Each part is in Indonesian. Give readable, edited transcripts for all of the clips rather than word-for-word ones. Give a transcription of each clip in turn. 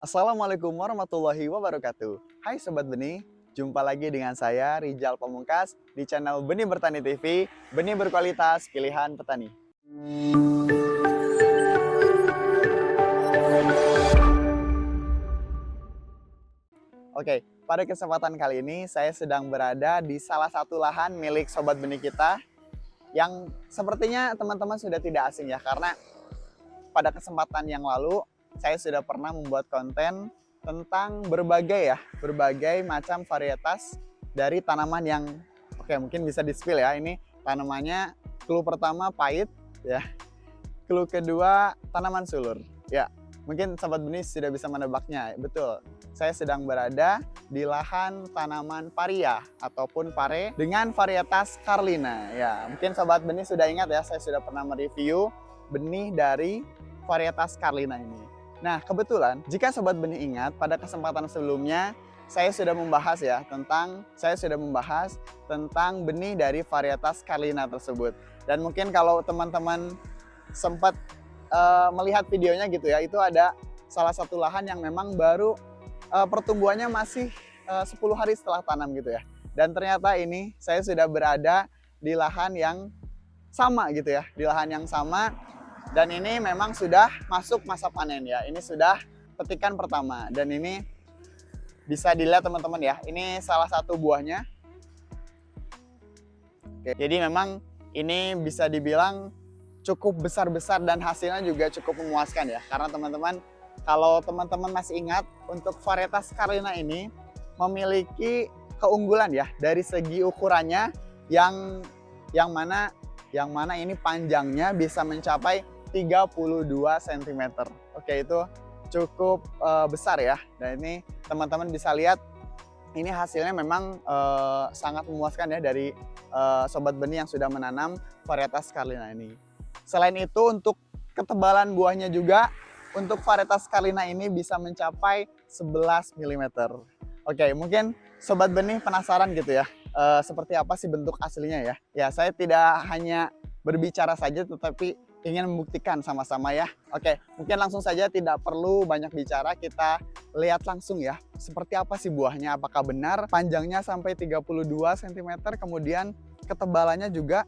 Assalamualaikum warahmatullahi wabarakatuh. Hai Sobat Benih, jumpa lagi dengan saya Rijal Pamungkas di channel Benih Bertani TV, benih berkualitas pilihan petani. Oke, pada kesempatan kali ini saya sedang berada di salah satu lahan milik Sobat Benih kita yang sepertinya teman-teman sudah tidak asing ya, karena pada kesempatan yang lalu saya sudah pernah membuat konten tentang berbagai macam varietas dari tanaman yang mungkin bisa di-spill ya. Ini tanamannya, clue pertama pahit ya. Clue kedua tanaman sulur. Ya, mungkin Sobat Benih sudah bisa menebaknya. Betul. Saya sedang berada di lahan tanaman paria ataupun pare dengan varietas Carlina. Ya, mungkin Sobat Benih sudah ingat ya, saya sudah pernah mereview benih dari varietas Carlina ini. Nah, kebetulan jika Sobat Benih ingat, pada kesempatan sebelumnya saya sudah membahas tentang benih dari varietas Carlina tersebut. Dan mungkin kalau teman-teman sempat melihat videonya gitu ya, itu ada salah satu lahan yang memang baru pertumbuhannya masih 10 hari setelah tanam gitu ya. Dan ternyata ini saya sudah berada di lahan yang sama gitu ya, di lahan yang sama. Dan ini memang sudah masuk masa panen ya. Ini sudah petikan pertama dan ini bisa dilihat teman-teman ya. Ini salah satu buahnya. Oke, jadi memang ini bisa dibilang cukup besar-besar dan hasilnya juga cukup memuaskan ya. Karena teman-teman, kalau teman-teman masih ingat, untuk varietas Carlina ini memiliki keunggulan ya dari segi ukurannya yang mana ini panjangnya bisa mencapai 32 cm. Oke, itu cukup besar ya. Dan ini teman-teman bisa lihat, ini hasilnya memang sangat memuaskan ya dari Sobat Benih yang sudah menanam varietas Carlina ini. Selain itu, untuk ketebalan buahnya juga, untuk varietas Carlina ini bisa mencapai 11 mm. Oke, mungkin Sobat Benih penasaran gitu ya, seperti apa sih bentuk aslinya ya. Ya, saya tidak hanya berbicara saja, tetapi ingin membuktikan sama-sama ya. Oke, mungkin langsung saja, tidak perlu banyak bicara, kita lihat langsung ya. Seperti apa sih buahnya, apakah benar panjangnya sampai 32 cm, kemudian ketebalannya juga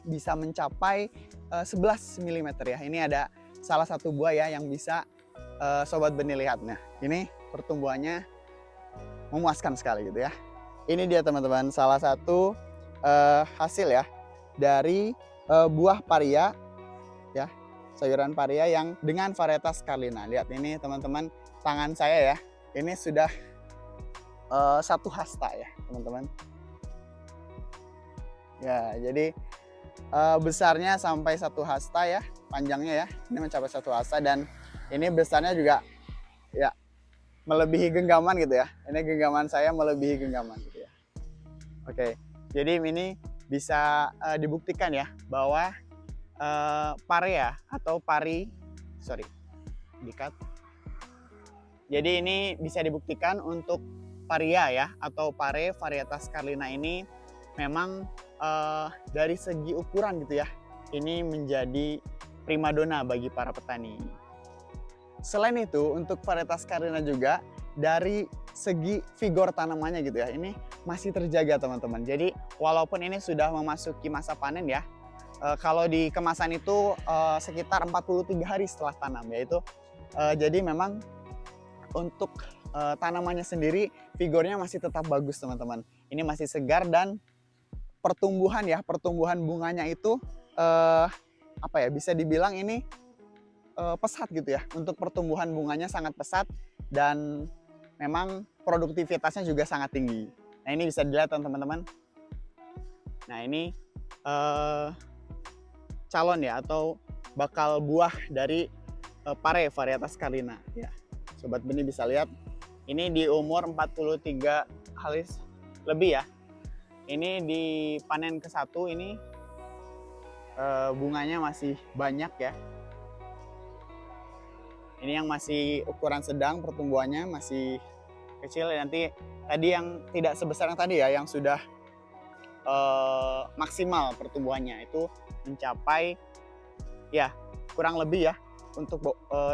bisa mencapai 11 mm ya. Ini ada salah satu buah ya yang bisa Sobat Benih lihat. Nah, ini pertumbuhannya memuaskan sekali gitu ya. Ini dia teman-teman, salah satu hasil ya dari buah paria ya, sayuran paria yang dengan varietas Carlina. Lihat ini teman-teman, tangan saya ya, ini sudah 1 hasta ya teman-teman. Ya, jadi besarnya sampai 1 hasta ya, panjangnya ya, ini mencapai 1 hasta, dan ini besarnya juga ya melebihi genggaman gitu ya. Ini genggaman saya melebihi genggaman gitu ya. Oke, jadi ini bisa dibuktikan ya bahwa parea atau jadi ini bisa dibuktikan untuk paria ya atau pare varietas Carlina ini memang dari segi ukuran gitu ya, ini menjadi primadona bagi para petani. Selain itu, untuk varietas Carlina juga dari segi vigor tanamannya gitu ya, ini masih terjaga teman-teman. Jadi walaupun ini sudah memasuki masa panen ya, kalau di kemasan itu sekitar 43 hari setelah tanam yaitu, jadi memang untuk tanamannya sendiri vigornya masih tetap bagus teman-teman. Ini masih segar, dan pertumbuhan bunganya itu bisa dibilang ini pesat gitu ya. Untuk pertumbuhan bunganya sangat pesat dan memang produktivitasnya juga sangat tinggi. Nah, ini bisa dilihat teman-teman. Nah, ini calon ya atau bakal buah dari pare varietas Carlina ya. Sobat Benih bisa lihat, ini di umur 43 hari lebih ya. Ini di panen ke-1 ini bunganya masih banyak ya. Ini yang masih ukuran sedang, pertumbuhannya masih kecil. Nanti tadi yang tidak sebesar yang tadi ya, yang sudah maksimal pertumbuhannya itu mencapai ya kurang lebih ya untuk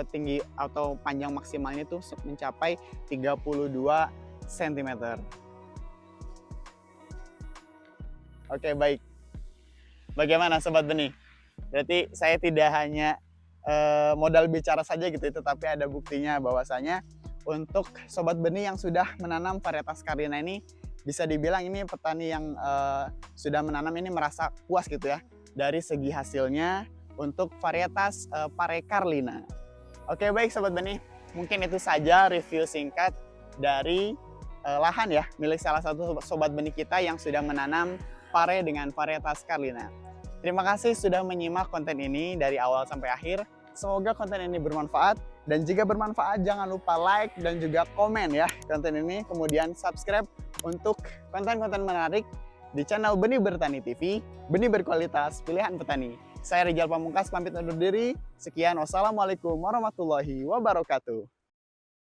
tinggi atau panjang maksimalnya itu mencapai 32 cm. Oke, baik. Bagaimana Sobat Benih? Berarti saya tidak hanya modal bicara saja gitu, tetapi ada buktinya bahwasanya untuk Sobat Benih yang sudah menanam varietas Carlina ini, bisa dibilang ini petani yang sudah menanam ini merasa puas gitu ya dari segi hasilnya untuk varietas pare Carlina. Oke, baik Sobat Benih, mungkin itu saja review singkat dari lahan ya milik salah satu Sobat Benih kita yang sudah menanam pare dengan varietas Carlina. Terima kasih sudah menyimak konten ini dari awal sampai akhir. Semoga konten ini bermanfaat, dan jika bermanfaat jangan lupa like dan juga komen ya konten ini, kemudian subscribe untuk konten-konten menarik di channel Benih Bertani TV, benih berkualitas pilihan petani. Saya Rizal Pamungkas pamit undur diri. Sekian, wassalamualaikum warahmatullahi wabarakatuh.